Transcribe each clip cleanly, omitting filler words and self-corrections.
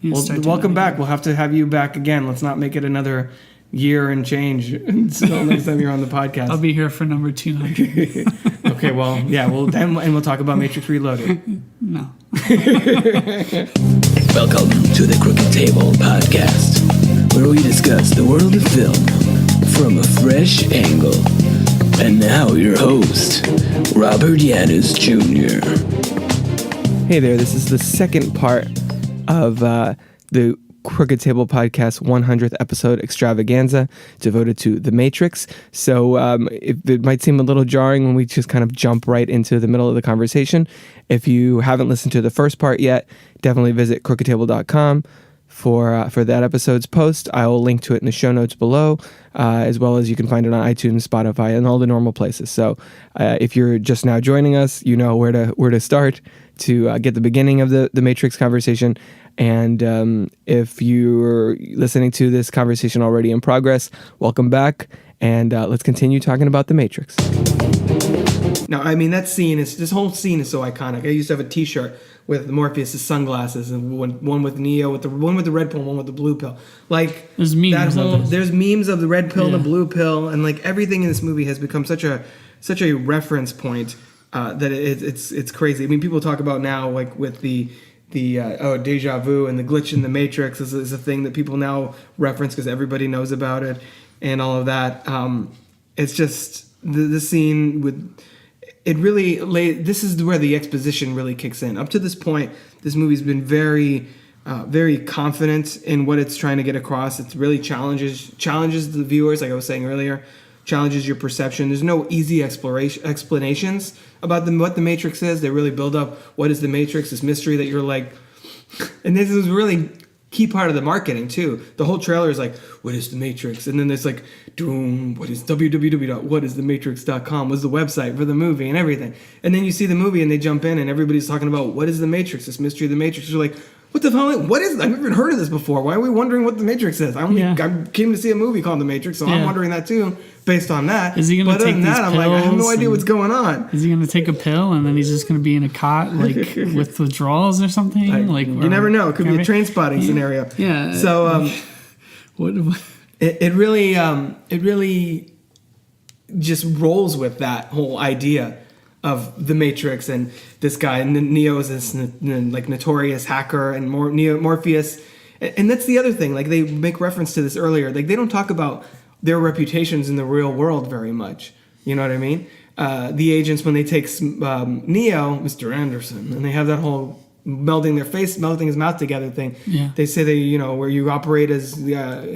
Well, welcome back. We'll have to have you back again. Let's not make it another year and change until next time you're on the podcast. I'll be here for number 200. Okay, well, yeah, we'll talk about Matrix Reloaded. No. Welcome to the Crooked Table Podcast, where we discuss the world of film from a fresh angle. And now your host, Robert Yaniz Jr. Hey there, this is the second part of the Crooked Table Podcast 100th episode extravaganza devoted to The Matrix. So it might seem a little jarring when we just kind of jump right into the middle of the conversation. If you haven't listened to the first part yet, definitely visit crookedtable.com for that episode's post. I will link to it in the show notes below, as well as you can find it on iTunes, Spotify, and all the normal places. So if you're just now joining us, you know where to start to get the beginning of the Matrix conversation. And if you're listening to this conversation already in progress, welcome back, and let's continue talking about The Matrix. Now, I mean, this whole scene is so iconic. I used to have a T-shirt with Morpheus' sunglasses, and one with Neo, one with the red pill, and one with the blue pill. Like, there's memes there's memes of the red pill and the blue pill, and like everything in this movie has become such a reference point that it's crazy. I mean, people talk about now, like with the deja vu and the glitch in the Matrix is a thing that people now reference because everybody knows about it and all of that. It's just the scene with it really this is where the exposition really kicks in. Up to this point, this movie's been very confident in what it's trying to get across. It really challenges the viewers, like I was saying earlier, challenges your perception. There's no easy explanations about what the Matrix is. They really build up what is the Matrix, this mystery that you're like, and this is really key part of the marketing too. The whole trailer is like, what is the Matrix? And then there's like, what is www.whatisthematrix.com was the website for the movie and everything. And then you see the movie and they jump in and everybody's talking about what is the Matrix, this mystery of the Matrix. You're like, what the hell? What is it? I've never even heard of this before. Why are we wondering what the Matrix is? I came to see a movie called The Matrix, so I'm wondering that too, based on that. Is he going to take these pills? I'm like, I have no idea what's going on. Is he going to take a pill and then he's just going to be in a cot, like with withdrawals or something? You never know. It could be a train spotting scenario. Yeah. So what? It really just rolls with that whole idea of the Matrix and this guy, and then Neo is this like notorious hacker, and Morpheus, and that's the other thing. Like they make reference to this earlier. Like they don't talk about their reputations in the real world very much. You know what I mean? The agents, when they take Neo, Mr. Anderson, and they have that whole melting his mouth together thing. Yeah. They say where you operate as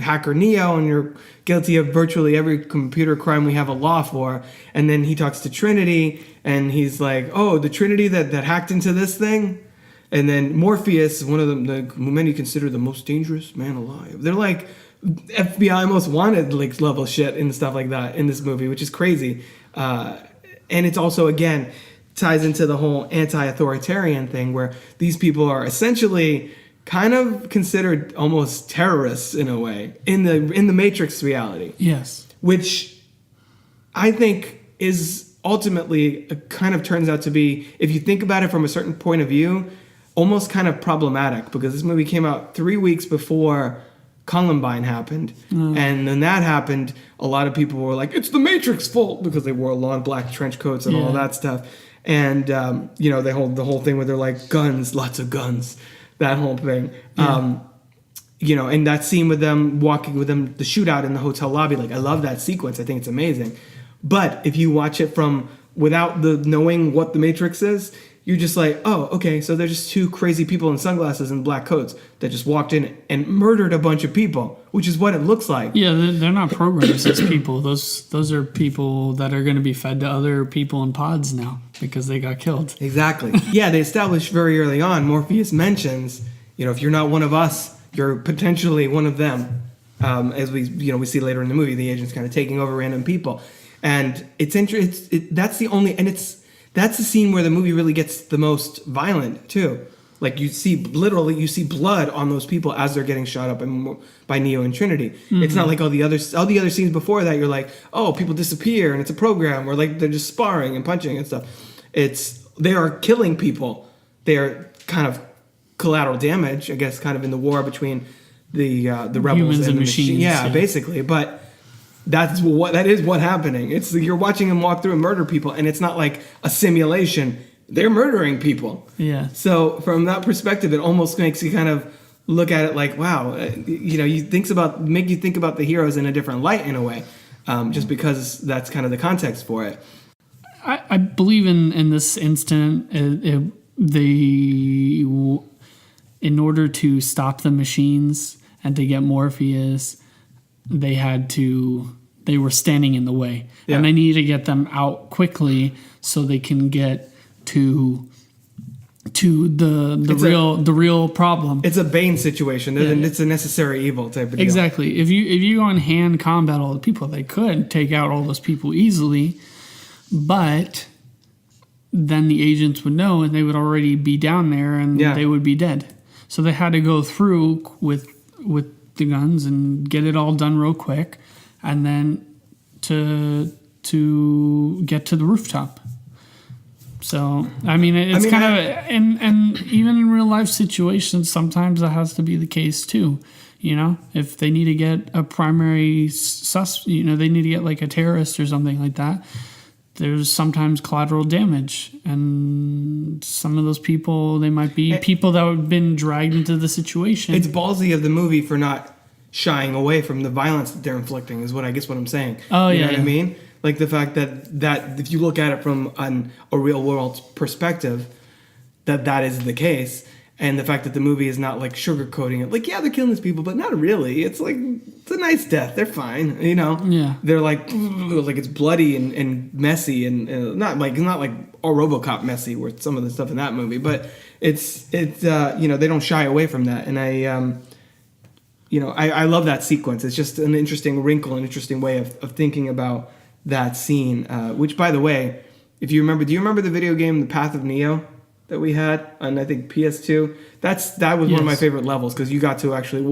hacker Neo and you're guilty of virtually every computer crime we have a law for. And then he talks to Trinity and he's like, oh, the Trinity that hacked into this thing. And then Morpheus, one of the men you consider the most dangerous man alive. They're like FBI most wanted like level shit and stuff like that in this movie, which is crazy. And it's also, again, ties into the whole anti-authoritarian thing where these people are essentially kind of considered almost terrorists in a way in the Matrix reality. Yes. Which I think is ultimately kind of turns out to be, if you think about it from a certain point of view, almost kind of problematic, because this movie came out 3 weeks before Columbine happened. And then that happened, a lot of people were like, it's the Matrix fault, because they wore long black trench coats and all that stuff. And, the whole thing where they're like, guns, lots of guns, that whole thing. Yeah. And that scene with them walking with them, the shootout in the hotel lobby, like, I love that sequence. I think it's amazing. But if you watch it from without the knowing what the Matrix is, you're just like, oh, okay, so they're just two crazy people in sunglasses and black coats that just walked in and murdered a bunch of people, which is what it looks like. Yeah, they're not programmed as people. Those are people that are going to be fed to other people in pods now because they got killed. Exactly. Yeah, they established very early on, Morpheus mentions, if you're not one of us, you're potentially one of them. As we see later in the movie, the agent's kind of taking over random people. And that's the scene where the movie really gets the most violent too. Like you see blood on those people as they're getting shot up by Neo and Trinity. Mm-hmm. It's not like all the other scenes before that. You're like, oh, people disappear and it's a program, or like they're just sparring and punching and stuff. They are killing people. They are kind of collateral damage, I guess, kind of in the war between the rebels Humans and the machines, Yeah, yeah. basically. But that is what happening. It's you're watching them walk through and murder people, and it's not like a simulation. They're murdering people. Yeah. So from that perspective, it almost makes you kind of look at it like, wow, make you think about the heroes in a different light in a way, just because that's kind of the context for it. I believe in this instant, in order to stop the machines and to get Morpheus, they were standing in the way. Yeah. And they need to get them out quickly so they can get to the real problem. It's a Bane situation. It's a necessary evil type of deal. Exactly. If you on hand combat all the people, they could take out all those people easily, but then the agents would know and they would already be down there and they would be dead. So they had to go through with the guns and get it all done real quick, and then to get to the rooftop. So and even in real life situations, sometimes that has to be the case too. If they need to get a primary they need to get like a terrorist or something like that. There's sometimes collateral damage, and some of those people, they might be people that have been dragged into the situation. It's ballsy of the movie for not shying away from the violence that they're inflicting, is what I'm saying. Oh, you yeah. know what I mean? Like the fact that if you look at it from a real world perspective, that is the case. And the fact that the movie is not like sugarcoating it. Like, yeah, they're killing these people, but not really. It's like, it's a nice death. They're fine, Yeah. They're like it's bloody and messy and not like a RoboCop messy where some of the stuff in that movie, but it's they don't shy away from that. And I love that sequence. It's just an interesting wrinkle, an interesting way of thinking about that scene, which, by the way, if you remember, do you remember the video game The Path of Neo that we had on, I think, PS2? That was one of my favorite levels, because you got to actually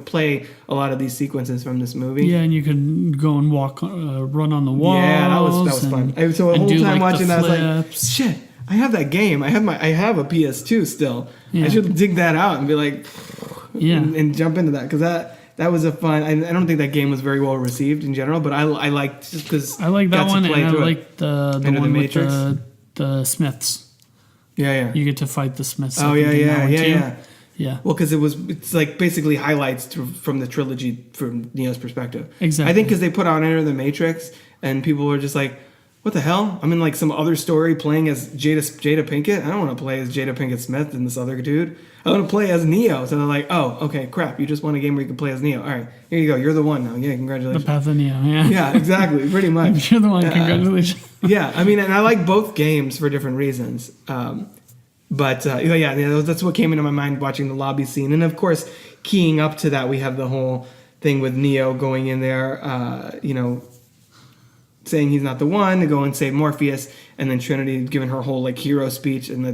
play a lot of these sequences from this movie. Yeah, and you could go and run on the walls. Yeah, that was fun. So the whole time watching that, I was like, shit, I have that game. I have a PS2 still. Yeah. I should dig that out and be like, and jump into that, because that was a fun. I don't think that game was very well received in general, but I liked, just because I like that one, and I like the one with Matrix. the Smiths. Yeah. You get to fight the Smiths. Oh, yeah. Yeah. Well, because it's like basically highlights from the trilogy from Neo's perspective. Exactly. I think because they put out Enter the Matrix, and people were just like, what the hell? I'm in like some other story playing as Jada Pinkett. I don't want to play as Jada Pinkett Smith and this other dude. I want to play as Neo. So they're like, oh, okay, crap. You just won a game where you can play as Neo. All right, here you go. You're the one now. Yeah, congratulations. The Path of Neo, yeah. Yeah, exactly. Pretty much. You're the one. Congratulations. Yeah, I mean, and I like both games for different reasons. That's what came into my mind watching the lobby scene. And of course, keying up to that, we have the whole thing with Neo going in there, saying he's not the one to go and save Morpheus, and then Trinity giving her whole like hero speech, and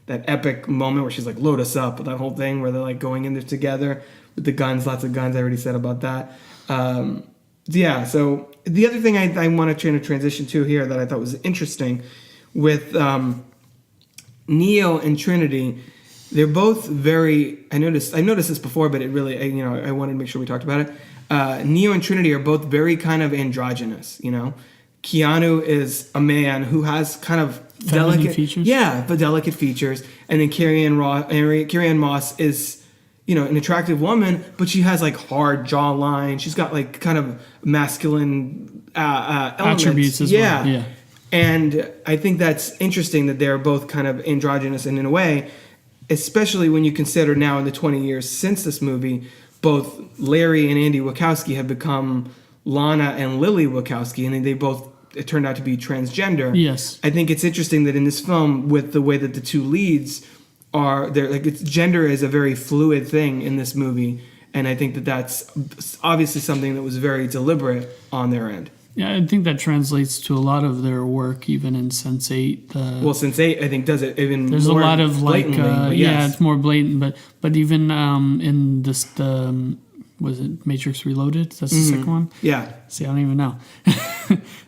that epic moment where she's like, load us up, that whole thing where they're like going in there together with the guns, lots of guns. I already said about that. So the other thing I want to transition to here that I thought was interesting with Neo and Trinity, they're both very, I noticed this before, but it really, I wanted to make sure we talked about it. Neo and Trinity are both very kind of androgynous, Keanu is a man who has kind of delicate features. Yeah, but delicate features. And then Carrie Ann Moss is, an attractive woman, but she has like hard jawline. She's got like kind of masculine elements. Attributes as well. Yeah. And I think that's interesting that they're both kind of androgynous, and in a way, especially when you consider now in the 20 years since this movie, both Larry and Andy Wachowski have become Lana and Lily Wachowski, and they both turned out to be transgender. Yes. I think it's interesting that in this film, with the way that the two leads are, gender is a very fluid thing in this movie, and I think that that's obviously something that was very deliberate on their end. Yeah, I think that translates to a lot of their work, even in Sense8. Sense8, I think, does it even there's more a lot of like, yes. it's more blatant, but even in this, was it Matrix Reloaded? That's the second one? Yeah. See, I don't even know.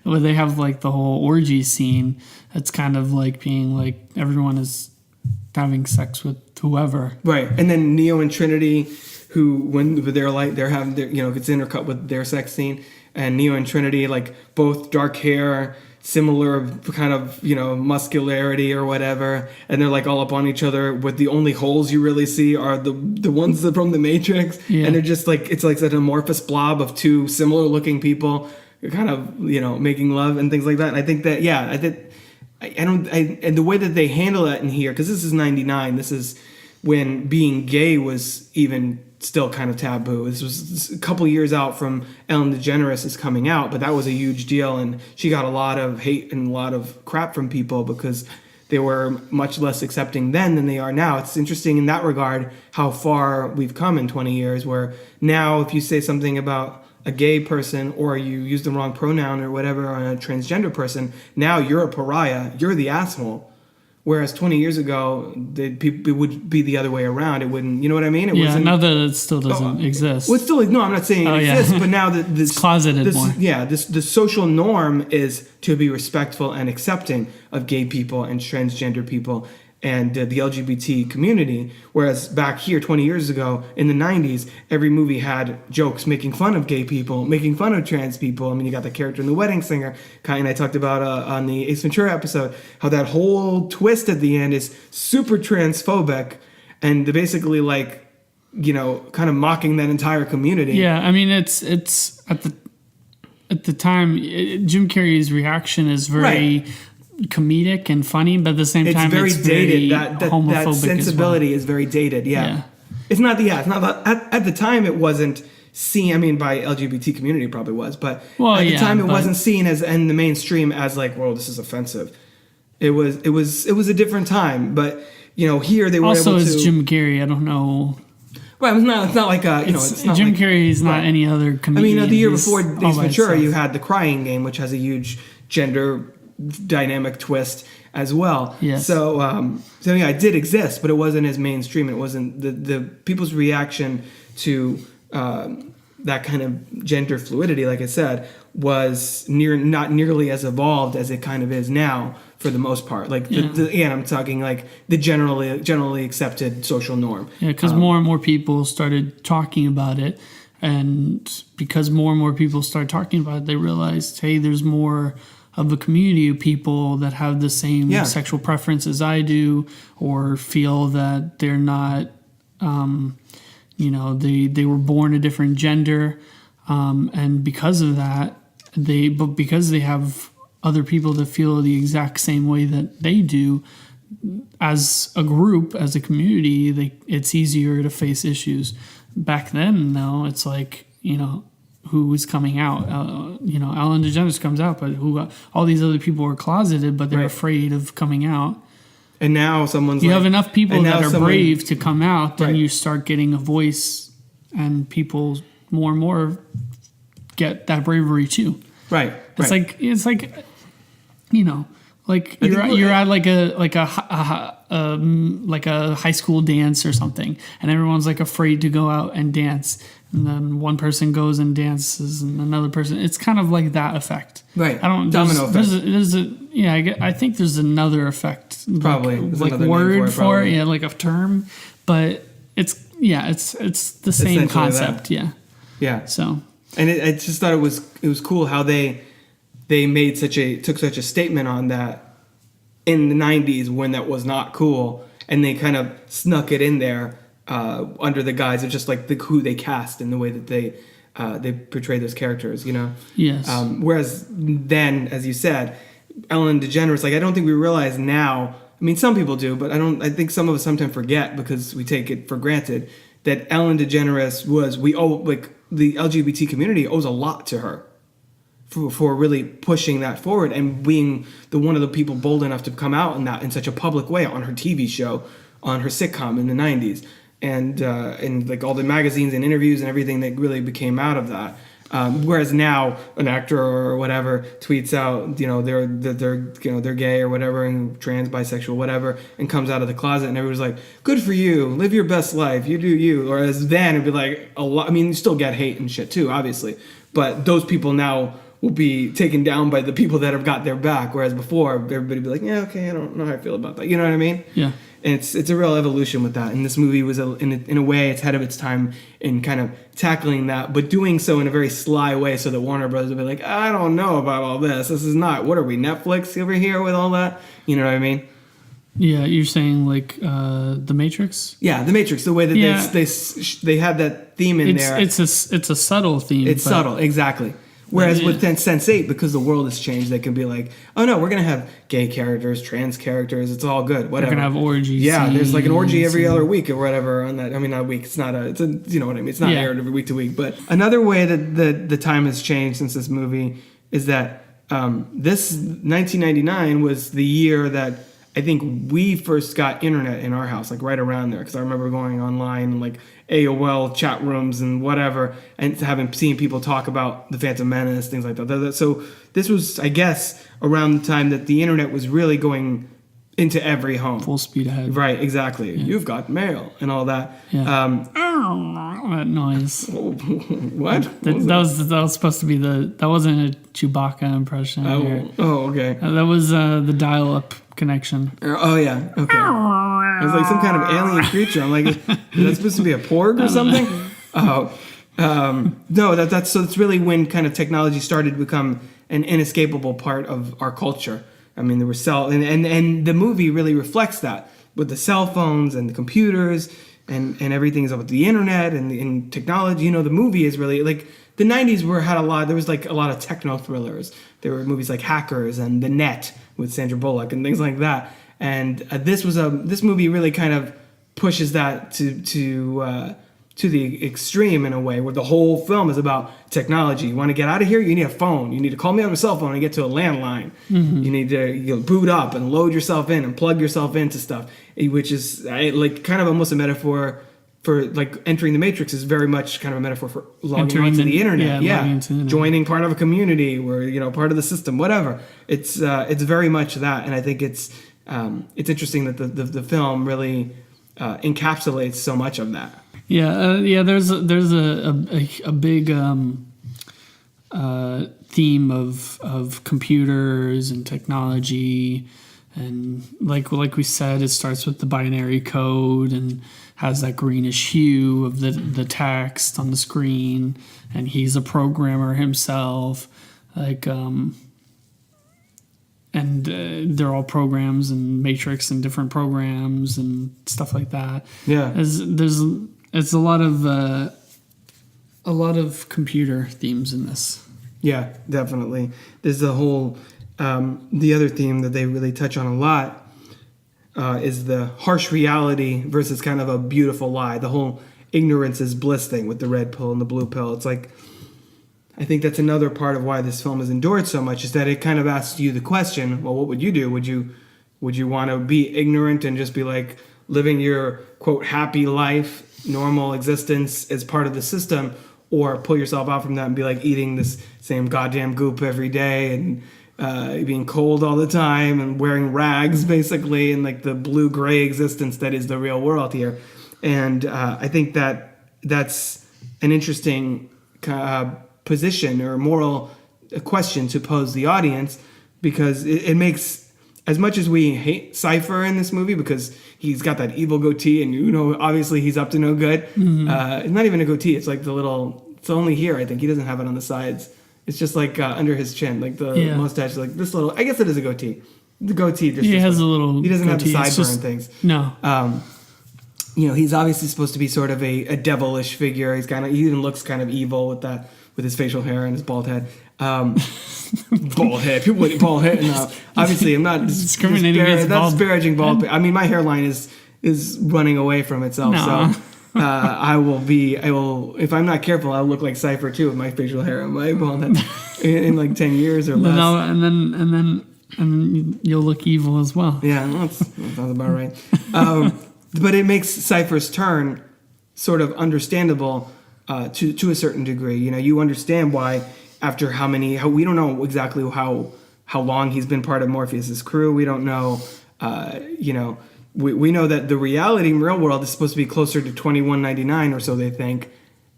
Where they have like the whole orgy scene. It's kind of like being like everyone is having sex with whoever. Right, and then Neo and Trinity, who when they're like they're having their, it's intercut with their sex scene, and Neo and Trinity like both dark hair, similar kind of muscularity or whatever, and they're like all up on each other. With the only holes you really see are the ones that from the Matrix, and they're just like it's like an amorphous blob of two similar looking people, kind of making love and things like that. And I think that and the way that they handle that in here, because this is 99, this is when being gay was even still kind of taboo. This was a couple years out from Ellen DeGeneres is coming out, but that was a huge deal, and she got a lot of hate and a lot of crap from people because they were much less accepting then than they are now. It's interesting in that regard how far we've come in 20 years, where now if you say something about a gay person or you use the wrong pronoun or whatever on a transgender person, now you're a pariah, you're the asshole. Whereas 20 years ago, it would be the other way around. It wouldn't, you know what I mean? Now that it still doesn't exist. Well, no, I'm not saying it exists, but now that this it's closeted more. Yeah, the social norm is to be respectful and accepting of gay people and transgender people and the LGBT community. Whereas back here 20 years ago in the 90s, every movie had jokes making fun of gay people, making fun of trans people. I mean, you got the character in The Wedding Singer, Kai and I talked about on the Ace Ventura episode, how that whole twist at the end is super transphobic and basically like, kind of mocking that entire community. Yeah, I mean, it's at the time, Jim Carrey's reaction is very comedic and funny, but at the same time, it's very dated. Homophobic. That sensibility is very dated. Yeah. It's not at the time it wasn't seen. I mean, by LGBT community it probably was, but at the time it wasn't seen as in the mainstream as like, whoa, this is offensive. It was a different time, but here they were also able to. Also, it's Jim Carrey. I don't know. Right, it's not like it's not Jim like, Carrey is not any other comedian. I mean, the year before Ace Ventura, you had The Crying Game, which has a huge gender dynamic twist as well. Yes. So yeah, it did exist, but it wasn't as mainstream. It wasn't the people's reaction to that kind of gender fluidity, like I said, was not nearly as evolved as it kind of is now for the most part. Like again, I'm talking like the generally accepted social norm. Yeah, because more and more people started talking about it, and because more and more people started talking about it, they realized, hey, there's more of a community of people that have the same sexual preference as I do, or feel that they're not, they were born a different gender, and because of that, because they have other people that feel the exact same way that they do, as a group, as a community, it's easier to face issues. Back then, though, it's like, who was coming out. Ellen DeGeneres comes out, but all these other people are closeted, but they're afraid of coming out. And now you have enough people that are brave to come out, then you start getting a voice, and people more and more get that bravery too. Right. It's like you're at like a high school dance or something, and everyone's like afraid to go out and dance, and then one person goes and dances, and another person. It's kind of like that effect, right? Domino effect. I think there's another effect, probably like word for it, like a term, but it's the same concept, yeah. So, and I just thought it was cool how they made took such a statement on that in the 90s when that was not cool, and they kind of snuck it in there under the guise of just like who they cast and the way that they portray those characters, Yes. Whereas then, as you said, Ellen DeGeneres, I don't think we realize now. I mean, some people do, but I think some of us sometimes forget because we take it for granted that Ellen DeGeneres the LGBT community owes a lot to her. For really pushing that forward and being one of the people bold enough to come out in such a public way on her TV show, on her sitcom in the 90s, and like all the magazines and interviews and everything that really became out of that. Whereas now an actor or whatever tweets out, they're gay or whatever, and trans, bisexual, whatever, and comes out of the closet, and everyone's like, "Good for you, live your best life, you do you." Whereas then it'd be like a lot. I mean, you still get hate and shit too, obviously, but those people now will be taken down by the people that have got their back. Whereas before, everybody would be like, "Yeah, okay, I don't know how I feel about that." You know what I mean? Yeah. And it's a real evolution with that. And this movie was, in a way, it's ahead of its time in kind of tackling that, but doing so in a very sly way so that Warner Brothers would be like, I don't know about all this. This is not, what are we, Netflix over here with all that? You know what I mean? Yeah, you're saying like The Matrix? Yeah, The Matrix, the way that they had that theme in there. It's a subtle theme. It's subtle, exactly. Whereas with Sense8, because the world has changed, they can be like, oh no, we're going to have gay characters, trans characters, it's all good, whatever. They're going to have orgies. Yeah, there's like an orgy every other week or whatever on that. I mean, not a week, it's not you know what I mean, it's not aired every week to week. But another way that the time has changed since this movie is that this 1999 was the year that I think we first got internet in our house, like right around there, because I remember going online and like AOL chat rooms and whatever, and seen people talk about the Phantom Menace, things like that. So this was, I guess, around the time that the internet was really going into every home. Full speed ahead. Right, exactly. Yeah. You've got mail and all that. Yeah. That noise. What? That was supposed to be that wasn't a Chewbacca impression. Oh, okay. That was the dial-up connection. Oh, yeah. Okay. It was like some kind of alien creature. I'm like, is that supposed to be a porg or something? No, that's so it's really when kind of technology started to become an inescapable part of our culture. I mean, there were and the movie really reflects that with the cell phones and the computers and everything is about the internet and technology. You know, the movie is really like the 90s there was like a lot of techno thrillers. There were movies like Hackers and The Net with Sandra Bullock and things like that. And this movie really kind of pushes that to the extreme in a way, where the whole film is about technology. You want to get out of here? You need a phone. You need to call me on a cell phone and get to a landline. Mm-hmm. You need to boot up and load yourself in and plug yourself into stuff, which is like kind of almost a metaphor for like entering the Matrix is very much kind of a metaphor for logging onto the internet. Yeah. Joining part of a community where, part of the system, whatever. It's very much that. And I think it's interesting that the film really encapsulates so much of that. Yeah. There's a big theme of computers and technology, and like we said, it starts with the binary code and has that greenish hue of the text on the screen, and he's a programmer himself, and they're all programs and Matrix and different programs and stuff like that. Yeah, it's a lot of computer themes in this. Yeah, definitely. There's the whole the other theme that they really touch on a lot is the harsh reality versus kind of a beautiful lie. The whole ignorance is bliss thing with the red pill and the blue pill. It's like, I think that's another part of why this film has endured so much, is that it kind of asks you the question, well, what would you do? Would you want to be ignorant and just be like living your, quote, happy life, normal existence as part of the system, or pull yourself out from that and be like eating this same goddamn goop every day and being cold all the time and wearing rags basically, and like the blue-gray existence that is the real world here. And I think that's an interesting position or moral question to pose the audience, because it makes, as much as we hate Cypher in this movie because he's got that evil goatee and obviously he's up to no good. Mm-hmm. It's not even a goatee, it's like it's only here, I think. He doesn't have it on the sides. It's just like under his chin, like the mustache, like this little. I guess it is a goatee. The goatee just has a little. He doesn't goatee. have the sideburn things. No. He's obviously supposed to be sort of a devilish figure. He even looks kind of evil with his facial hair and his bald head. Bald head. People with bald head. No, obviously, I'm not discriminating against bald. That's disparaging bald. I mean, my hairline is running away from itself. No. So. I will, if I'm not careful, I'll look like Cypher too with my facial hair and my bald head in like 10 years or less. No, and then you'll look evil as well. Yeah, that sounds about right. But it makes Cypher's turn sort of understandable to a certain degree. You understand why after we don't know exactly how long he's been part of Morpheus's crew. We don't know, We know that the reality in real world is supposed to be closer to 2199 or so, they think.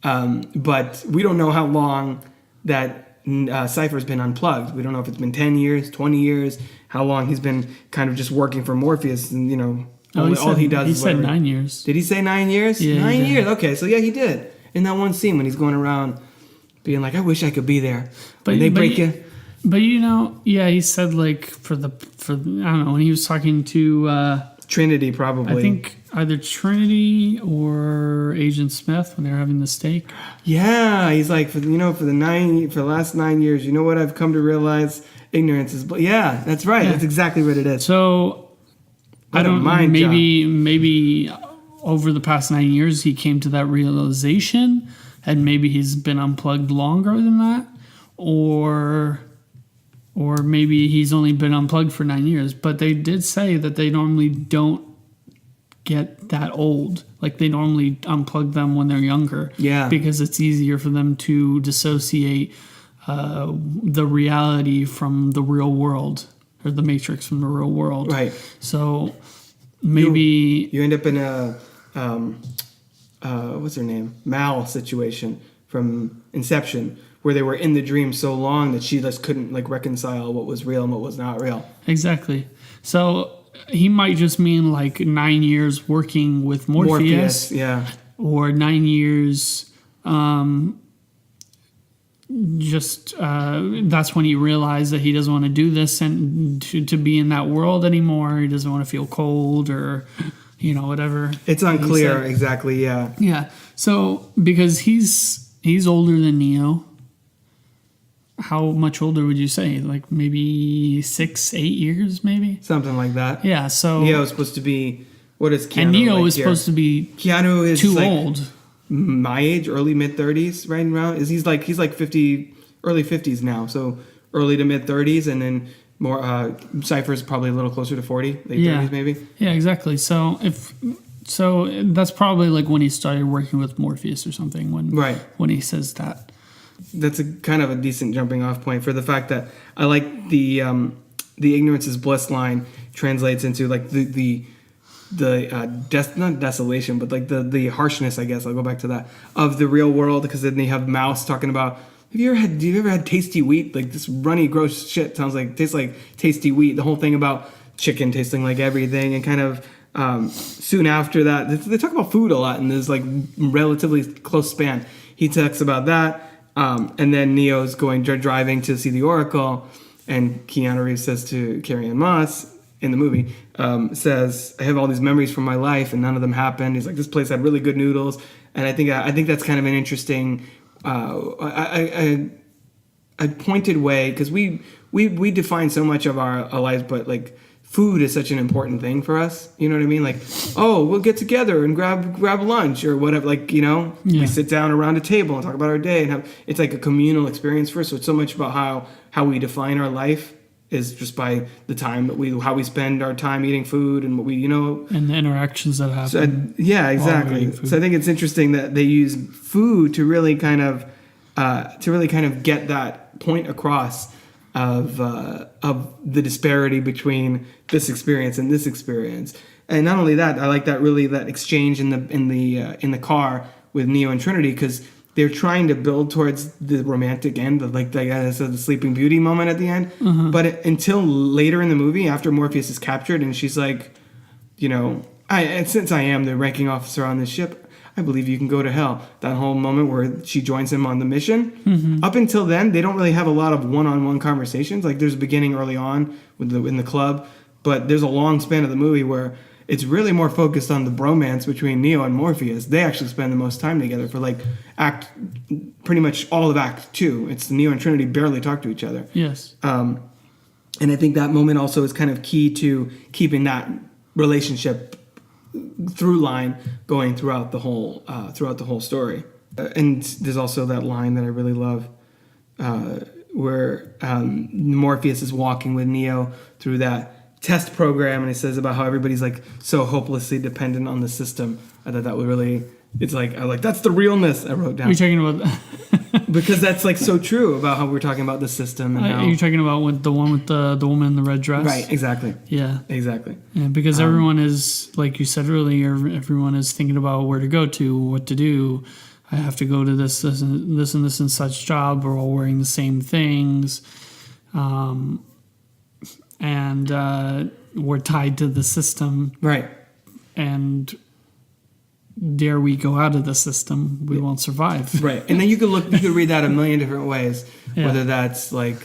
But we don't know how long that Cypher's been unplugged. We don't know if it's been 10 years, 20 years, how long he's been kind of just working for Morpheus and, All he does he is said whatever. 9 years. Did he say 9 years? Yeah, 9 he did. years. Okay, so yeah, he did. In that one scene when he's going around being like, I wish I could be there. When they break you. But he said like for I don't know, when he was talking to Trinity, probably. I think either Trinity or Agent Smith when they were having the steak. Yeah, he's like, for the last 9 years, you know what I've come to realize? Ignorance is... Yeah, that's right. Yeah. That's exactly what it is. So, I don't mind. Maybe over the past 9 years, he came to that realization, and maybe he's been unplugged longer than that, or maybe he's only been unplugged for 9 years. But they did say that they normally don't get that old. Like, they normally unplug them when they're younger. Yeah. Because it's easier for them to dissociate the reality from the real world, or the Matrix from the real world. Right. So maybe you end up in a what's her name? Mal situation from Inception, where they were in the dream so long that she just couldn't like reconcile what was real and what was not real. Exactly. So he might just mean like 9 years working with Morpheus, yeah, or 9 years. That's when he realized that he doesn't want to do this and to be in that world anymore. He doesn't want to feel cold or, whatever. It's unclear exactly. Yeah. Yeah. So because he's older than Neo. How much older would you say? Like maybe 6-8 years, maybe Something like that. Yeah. So Neo is supposed to be, what is Keanu? And Neo like is here? supposed to be Keanu is too like old. My age, early mid 30s, right around. He's like 50, early 50s now, so early to mid 30s, and then more. Cypher's probably a little closer to 40, late 30s maybe. Yeah, exactly. So that's probably like when he started working with Morpheus or something. When he says that. That's a kind of a decent jumping off point for the fact that I like the ignorance is bliss line translates into like not desolation, but like the harshness, I guess I'll go back to that, of the real world, because then they have Mouse talking about, have you ever had tasty wheat? Like this runny gross shit tastes like tasty wheat. The whole thing about chicken tasting like everything, and kind of soon after that they talk about food a lot in this like relatively close span. He talks about that, and then Neo's driving to see the Oracle, and Keanu Reeves says to Carrie Ann Moss in the movie, says, I have all these memories from my life and none of them happened. He's like, this place had really good noodles. And I think that's kind of an interesting, a pointed way, because we define so much of our lives, but like food is such an important thing for us. You know what I mean? Like, oh, we'll get together and grab lunch or whatever. Like, we sit down around a table and talk about our day, and it's like a communal experience for us. So it's so much about how we define our life is just by the time that how we spend our time eating food and what we, and the interactions that happen. So, yeah, exactly. So I think it's interesting that they use food to really kind of get that point across of the disparity between this experience and this experience. And not only that, I like that exchange in the car with Neo and Trinity, because they're trying to build towards the romantic end of the Sleeping Beauty moment at the end. Mm-hmm. But until later in the movie, after Morpheus is captured and she's like, since I am the ranking officer on this ship, I believe you can go to hell. That whole moment where she joins him on the mission. Mm-hmm. Up until then, they don't really have a lot of one-on-one conversations. Like there's a beginning early on in the club, but there's a long span of the movie where it's really more focused on the bromance between Neo and Morpheus. They actually spend the most time together for pretty much all of Act 2. It's Neo and Trinity barely talk to each other. Yes. And I think that moment also is kind of key to keeping that relationship through line going throughout the whole story. And there's also that line that I really love, where Morpheus is walking with Neo through that test program, and he says about how everybody's like so hopelessly dependent on the system. I thought that was really, that's the realness I wrote down. Are you talking about because that's like so true about how we're talking about the system. And how, are you talking about with the one with the woman in the red dress? Right, exactly. Yeah. Exactly. Yeah, because everyone is, like you said earlier, everyone is thinking about where to go to, what to do. I have to go to this and such job. We're all wearing the same things. And we're tied to the system. Right. and dare we go out of the system, we won't survive. Right. And then you could read that a million different ways, Yeah. whether that's like,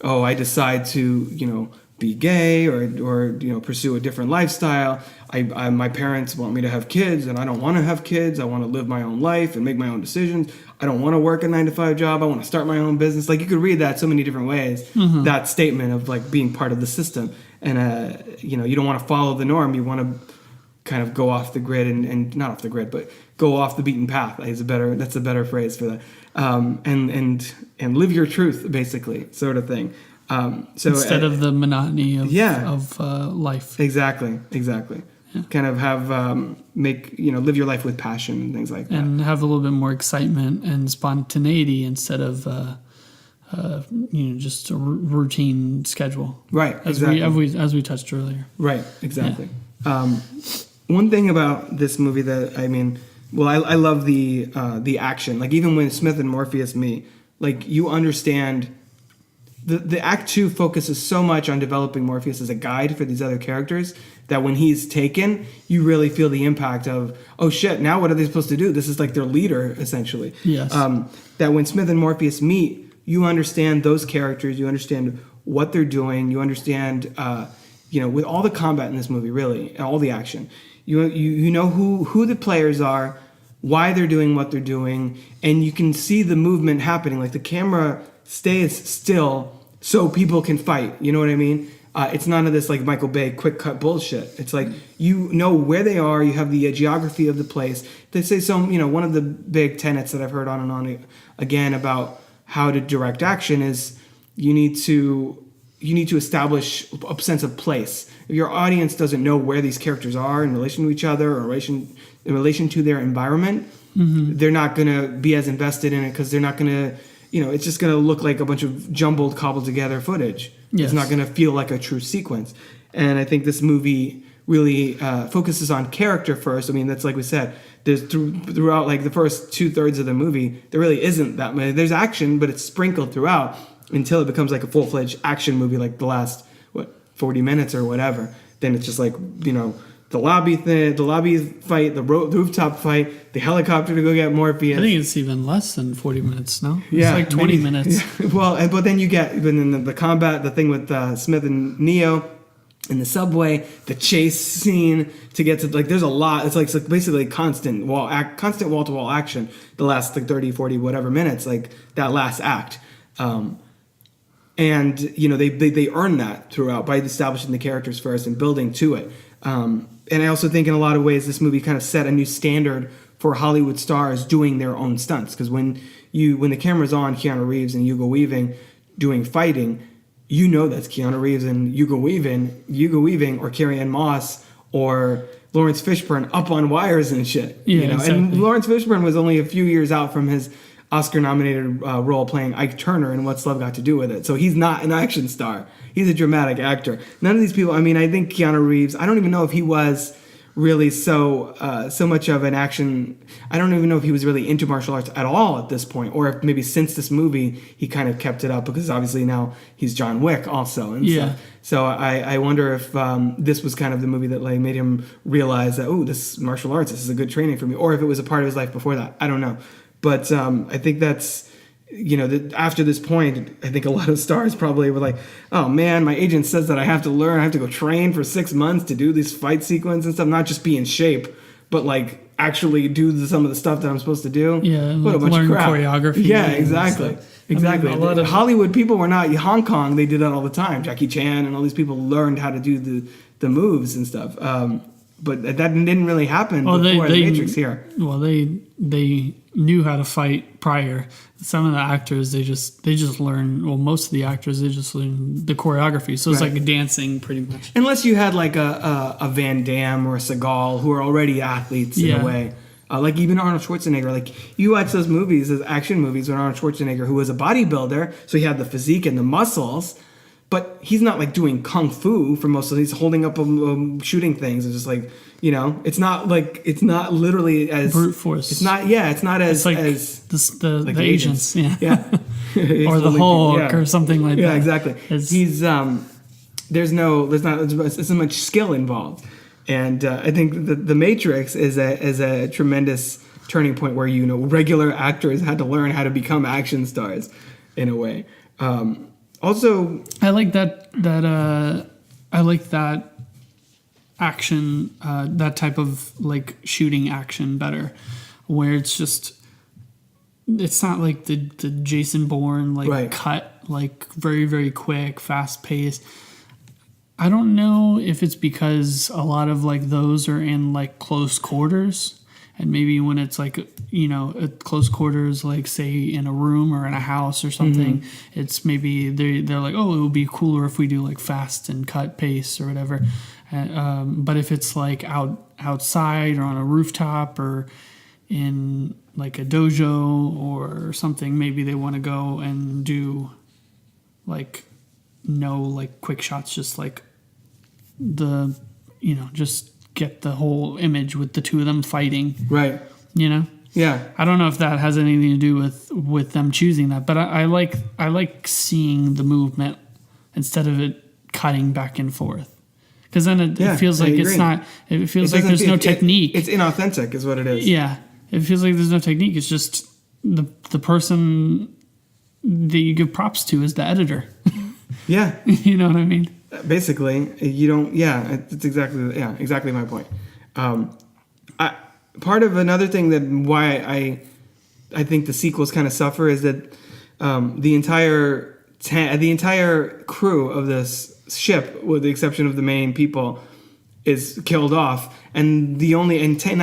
oh, I decide to, be gay or pursue a different lifestyle. My parents want me to have kids and I don't want to have kids. I want to live my own life and make my own decisions. I don't want to work a 9-to-5 job. I want to start my own business. Like, you could read that so many different ways, that statement of like being part of the system. And, you don't want to follow the norm. You want to kind of go off the grid and not off the grid, but go off the beaten path. That's a better phrase for that. And live your truth, basically, sort of thing. So instead of the monotony of life. Exactly. Yeah. Kind of have live your life with passion and things like that, and have a little bit more excitement and spontaneity instead of just a routine schedule. Right. As we touched earlier. Right. Exactly. Yeah. One thing about this movie that I love the action. Like, even when Smith and Morpheus meet, like, you understand. The Act 2 focuses so much on developing Morpheus as a guide for these other characters that when he's taken, you really feel the impact of, oh shit, now what are they supposed to do? This is like their leader, essentially. Yes. That when Smith and Morpheus meet, you understand those characters, you understand what they're doing, you understand, with all the combat in this movie, really, and all the action, you know who the players are, why they're doing what they're doing, and you can see the movement happening. Like, the camera stays still so people can fight. You know what I mean? It's none of this like Michael Bay quick cut bullshit. It's like, you know where they are. You have the geography of the place. They say one of the big tenets that I've heard on and on again about how to direct action is you need to establish a sense of place. If your audience doesn't know where these characters are in relation to each other or in relation to their environment, they're not going to be as invested in it, because they're not going to, it's just going to look like a bunch of jumbled, cobbled together footage. Yes. It's not going to feel like a true sequence. And I think this movie really focuses on character first. That's like we said, there's throughout like the first 2/3 of the movie, there really isn't that many. There's action, but it's sprinkled throughout until it becomes like a full-fledged action movie, like the last 40 minutes or whatever. Then it's just like, the lobby fight, the rooftop fight, the helicopter to go get Morpheus. I think it's even less than 40 minutes now. It's yeah, like 20 minutes. Yeah. Well, but then you get the combat, the thing with Smith and Neo in the subway, the chase scene to get to, like, there's a lot. It's like basically constant wall-to-wall action the last like 30, 40, whatever minutes, like that last act. And they earn that throughout by establishing the characters first and building to it. And I also think in a lot of ways this movie kind of set a new standard for Hollywood stars doing their own stunts. Because when the camera's on Keanu Reeves and Hugo Weaving doing fighting, that's Keanu Reeves and Hugo Weaving or Carrie Ann Moss or Lawrence Fishburne up on wires and shit. Yeah, exactly. And Lawrence Fishburne was only a few years out from his Oscar-nominated role playing Ike Turner in What's Love Got to Do with It. So he's not an action star. He's a dramatic actor. None of these people, I think Keanu Reeves, I don't even know if he was really so much of an action. I don't even know if he was really into martial arts at all at this point, or if maybe since this movie he kind of kept it up, because obviously now he's John Wick also. And yeah. So I wonder if this was kind of the movie that like made him realize that, this martial arts, this is a good training for me, or if it was a part of his life before that. I don't know. But I think that's, after this point, I think a lot of stars probably were like, oh man, my agent says that I have to go train for 6 months to do this fight sequence and stuff, not just be in shape, but like actually do some of the stuff that I'm supposed to do. Yeah, what a bunch learn of crap. Choreography. Yeah, exactly. Exactly. A lot of Hollywood people were not, Hong Kong, they did that all the time. Jackie Chan and all these people learned how to do the moves and stuff. But that didn't really happen before The Matrix here. Well, they knew how to fight prior. Some of the actors, they just learn. Well, most of the actors, they just learn the choreography. So it's right. like dancing, pretty much. Unless you had like a Van Damme or a Seagal who are already athletes in a way. Like even Arnold Schwarzenegger. Like you watch those movies, those action movies, with Arnold Schwarzenegger, who was a bodybuilder, so he had the physique and the muscles. But he's not like doing kung fu for most of these, holding up shooting things. It's just like, it's not literally as brute force. It's not as like as the like agents. Yeah. Or the Hulk or something like that. Yeah, exactly. There's not as much skill involved. And I think the Matrix is a tremendous turning point where regular actors had to learn how to become action stars, in a way. Also, I like that action, that type of like shooting action better, where it's not like the Jason Bourne cut like very, very quick, fast paced. I don't know if it's because a lot of like those are in like close quarters, and maybe when it's like at close quarters, like say in a room or in a house or something, it's maybe they're like, oh, it would be cooler if we do like fast and cut pace or whatever. But if it's like outside or on a rooftop or in like a dojo or something, maybe they want to go and do like no like quick shots, just like just get the whole image with the two of them fighting, right? Yeah. I don't know if that has anything to do with them choosing that, but I like seeing the movement instead of it cutting back and forth, because then it feels like it's not. It feels like there's no technique. It's inauthentic, is what it is. Yeah, it feels like there's no technique. It's just the person that you give props to is the editor. Yeah. You know what I mean? Basically, you don't. Yeah, it's exactly my point. Part of another thing that why I think the sequels kind of suffer is that the entire crew of this ship, with the exception of the main people, is killed off, and not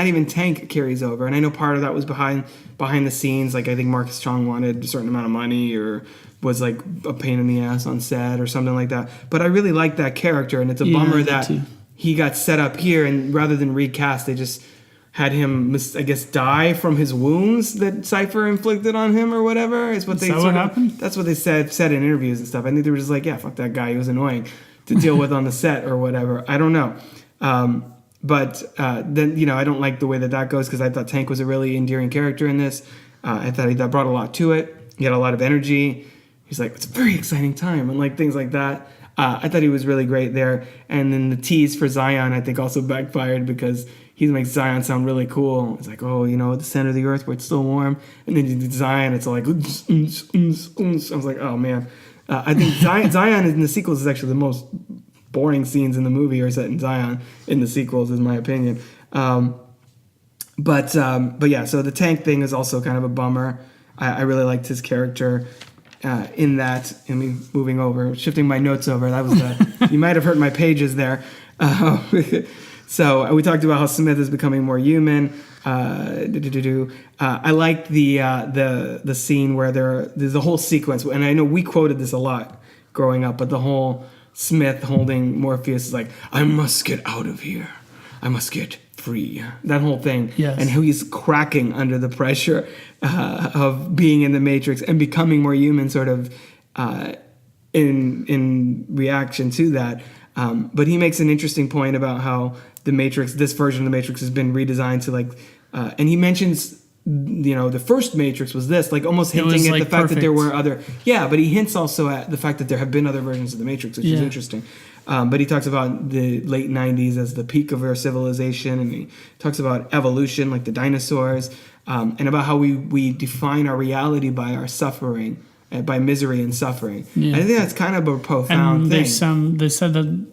even Tank carries over. And I know part of that was behind the scenes. Like I think Marcus Chong wanted a certain amount of money, or was like a pain in the ass on set or something like that. But I really like that character, and it's a bummer that he got set up here, and rather than recast, they just had him, I guess, die from his wounds that Cypher inflicted on him or whatever. Is what happened? That's what they said in interviews and stuff. I think they were just like, yeah, fuck that guy. He was annoying to deal with on the set or whatever. I don't know. But then, I don't like the way that goes, because I thought Tank was a really endearing character in this. I thought that brought a lot to it. He had a lot of energy. He's like, it's a very exciting time, and like things like that. I thought he was really great there. And then the tease for Zion, I think, also backfired, because he makes Zion sound really cool. It's like, oh, the center of the earth where it's still warm. And then you do Zion, it's like, I was like, oh man. I think Zion in the sequels is actually the most boring scenes in the movie are set in Zion in the sequels, is my opinion. But yeah, so the Tank thing is also kind of a bummer. I really liked his character in that. I mean, shifting my notes over, that was you might have hurt my pages there. So we talked about how Smith is becoming more human. I liked the scene where there's a whole sequence, and I know we quoted this a lot growing up, but the whole Smith holding Morpheus is like, I must get out of here. I must get free. That whole thing. Yes. And how he's cracking under the pressure of being in the Matrix and becoming more human, sort of in reaction to that. But he makes an interesting point about how this version of the Matrix has been redesigned to and he mentions, the first Matrix was this, like almost hinting at the fact that there were other, but he hints also at the fact that there have been other versions of the Matrix, which is interesting. But he talks about the late 90s as the peak of our civilization, and he talks about evolution, like the dinosaurs, and about how we define our reality by our suffering, by misery and suffering. Yeah. I think that's kind of a profound thing. They said that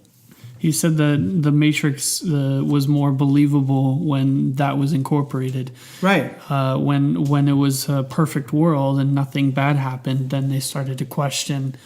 he said that the Matrix was more believable when that was incorporated. Right. When it was a perfect world and nothing bad happened, then they started to question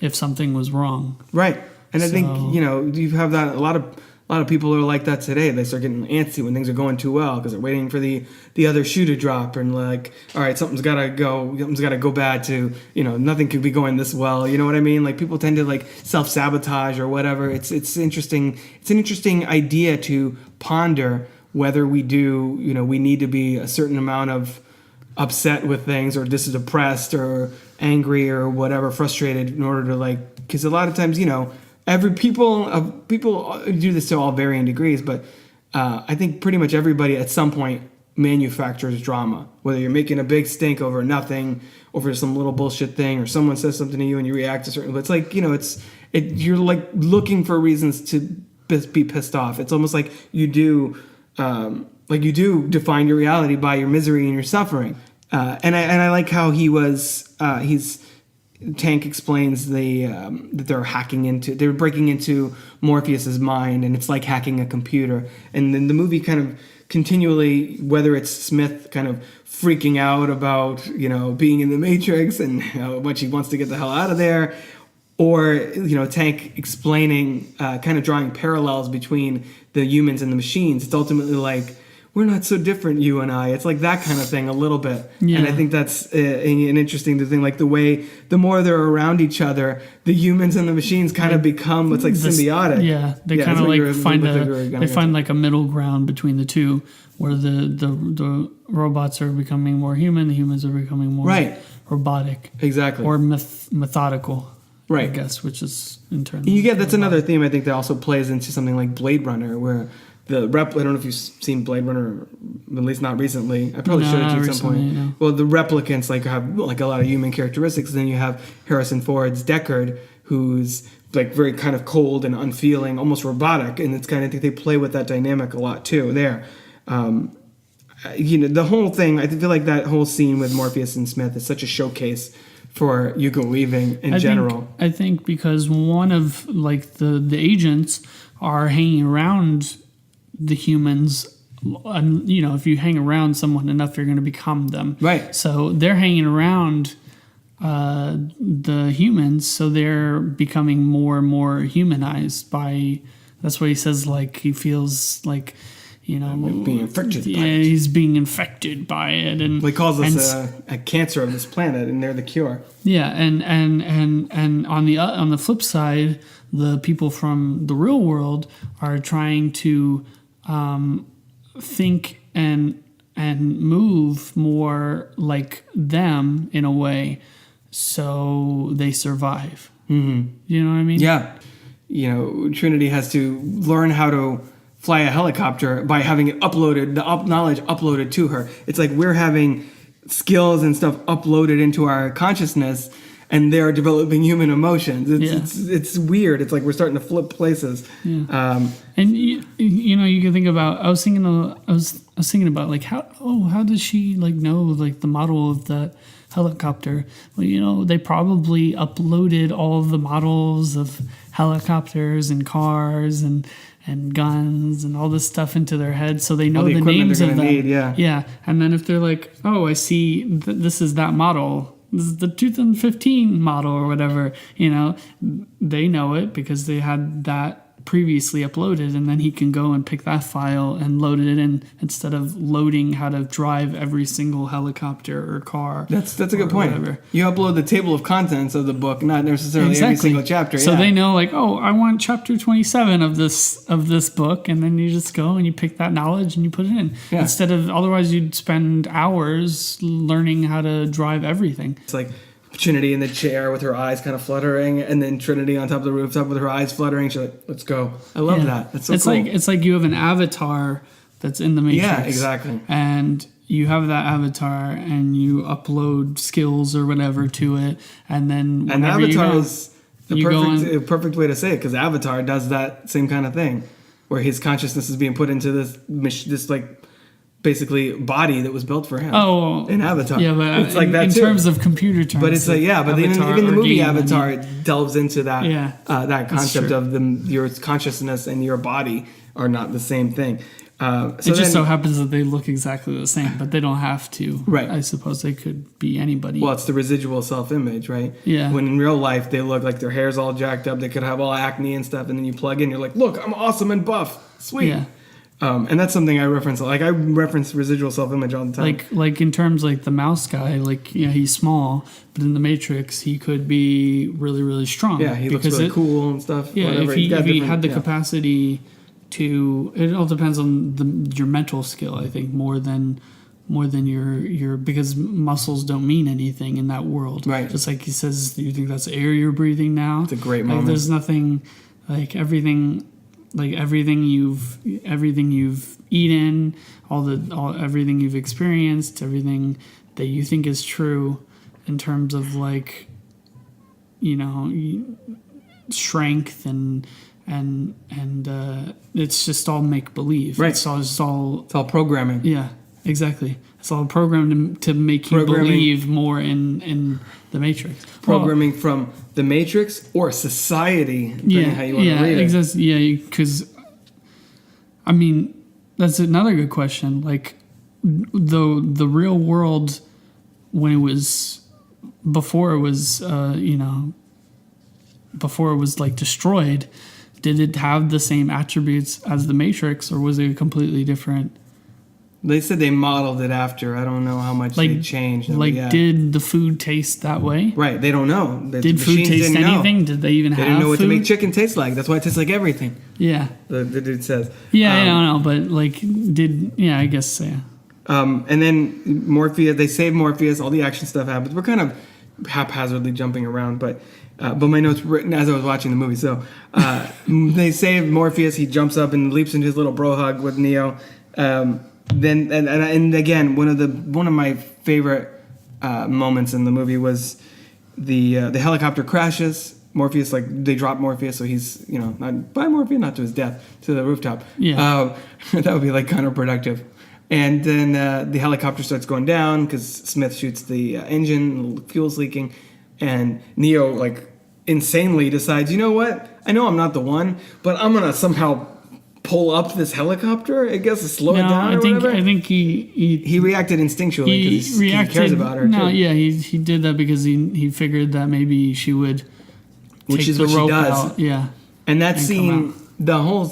if something was wrong. Right. And I think, you have that, a lot of people are like that today. They start getting antsy when things are going too well, because they're waiting for the other shoe to drop, and like, all right, something's got to go bad to, nothing could be going this well. You know what I mean? Like, people tend to like self-sabotage or whatever. It's interesting. It's an interesting idea to ponder whether we do, we need to be a certain amount of upset with things, or just depressed or angry or whatever, frustrated, in order to because a lot of times, people do this to all varying degrees, but I think pretty much everybody at some point manufactures drama. Whether you're making a big stink over nothing, over some little bullshit thing, or someone says something to you and you react a certain way. It's like, you're like looking for reasons to be pissed off. It's almost like you do define your reality by your misery and your suffering. And I like how Tank explains that they're breaking into Morpheus's mind, and it's like hacking a computer. And then the movie kind of continually, whether it's Smith kind of freaking out about, being in the Matrix and how much he wants to get the hell out of there, or, Tank explaining, kind of drawing parallels between the humans and the machines. It's ultimately like, we're not so different, you and I. It's like that kind of thing a little bit. Yeah. And I think that's an interesting thing. Like the more they're around each other, the humans and the machines kind of become, it's like symbiotic. Yeah, they kind of like find like a middle ground between the two, where the robots are becoming more human, the humans are becoming more robotic. Exactly. Or methodical. Right. I guess, which is internally. You get that's another theme I think that also plays into something like Blade Runner, where I don't know if you've seen Blade Runner, at least not recently. I probably showed it to you at some point. No. Well, the replicants have like a lot of human characteristics. And then you have Harrison Ford's Deckard, who's like very kind of cold and unfeeling, almost robotic. And it's kind of, I think they play with that dynamic a lot too there. The whole thing, I feel like that whole scene with Morpheus and Smith is such a showcase for Hugo Weaving in general. I think because one of like the agents are hanging around the humans, and if you hang around someone enough, you're going to become them. Right. So they're hanging around the humans, so they're becoming more and more humanized by. That's what he says. Like he feels like. Being infected by it. He's being infected by it, and he calls us a cancer of this planet, and they're the cure. Yeah, and on the flip side, the people from the real world are trying to think and move more like them in a way, so they survive. Mm-hmm. You know what I mean? Yeah. Trinity has to learn how to fly a helicopter by having it uploaded, knowledge uploaded to her. It's like we're having skills and stuff uploaded into our consciousness, and they're developing human emotions. It's weird. It's like we're starting to flip places. Yeah. And you can think about. I was thinking about like how does she like know like the model of that helicopter? Well, they probably uploaded all of the models of helicopters and cars and guns and all this stuff into their head, so they know the names of them. Yeah. And then if they're like, oh, I see, this is that model. This is the 2015 model or whatever. They know it because they had that previously uploaded, and then he can go and pick that file and load it in instead of loading how to drive every single helicopter or car. That's a good point. Whatever. You upload the table of contents of the book, not necessarily every single chapter. So they know like, oh, I want chapter 27 of this book, and then you just go and you pick that knowledge and you put it in. Yeah. Instead of otherwise you'd spend hours learning how to drive everything. It's like Trinity in the chair with her eyes kind of fluttering, and then Trinity on top of the rooftop with her eyes fluttering. She's like, let's go. I love that. That's so cool. It's like you have an avatar that's in the Matrix. Yeah, exactly. And you have that avatar and you upload skills or whatever to it, and then an avatar is a perfect way to say it, because Avatar does that same kind of thing, where his consciousness is being put into this like basically body that was built for him. Oh, in Avatar. Yeah, but it's like that in terms of computer terms. But it's like but even the movie Avatar it delves into that that concept of your consciousness and your body are not the same thing. It just so happens that they look exactly the same, but they don't have to. Right. I suppose they could be anybody. Well, it's the residual self-image, right? Yeah. When in real life, they look like their hair's all jacked up. They could have all acne and stuff, and then you plug in, you're like, look, I'm awesome and buff. Sweet. Yeah. And that's something I reference. Like, I reference residual self-image all the time. Like in terms like the mouse guy, like, he's small, but in the Matrix, he could be really, really strong. Yeah, he looks really cool and stuff. Yeah, if he had the capacity to, it all depends on your mental skill, I think, more than your because muscles don't mean anything in that world. Right. Just like he says, you think that's air you're breathing now? It's a great moment. There's nothing, everything you've eaten, everything you've experienced, everything that you think is true in terms of strength and and it's just all make believe. Right. It's all It's all programming. yeah, exactly. It's all programmed to make you believe more in the Matrix. Programming from the Matrix or society, depending how you want to read it. Exactly. Yeah, because I mean that's another good question. Like the real world when it was before it was before it was like destroyed, did it have the same attributes as the Matrix, or was it completely different? They said they modeled it after. I don't know how much they changed. Did the food taste that way? Right, they don't know. Did food taste anything? Did they even have food? They didn't know what to make chicken taste like. That's why it tastes like everything. Yeah. The dude says. Yeah, I don't know, but I guess, yeah. And then Morpheus, they save Morpheus, all the action stuff happens. We're kind of haphazardly jumping around, but my notes written as I was watching the movie. So they save Morpheus, he jumps up and leaps into his little bro hug with Neo. Then and again, one of my favorite moments in the movie was the helicopter crashes. Morpheus, they drop Morpheus, so he's not by Morpheus, not to his death, to the rooftop. Yeah, that would be counterproductive. And then the helicopter starts going down because Smith shoots the engine, the fuel's leaking, and Neo insanely decides, you know what? I know I'm not the one, but I'm gonna somehow pull up this helicopter, I guess, to slow it down. I think he reacted instinctually because he cares about her. No, too. yeah, he did that because he figured that maybe she would Which take is the what rope she does. out. Yeah, and that and scene, that whole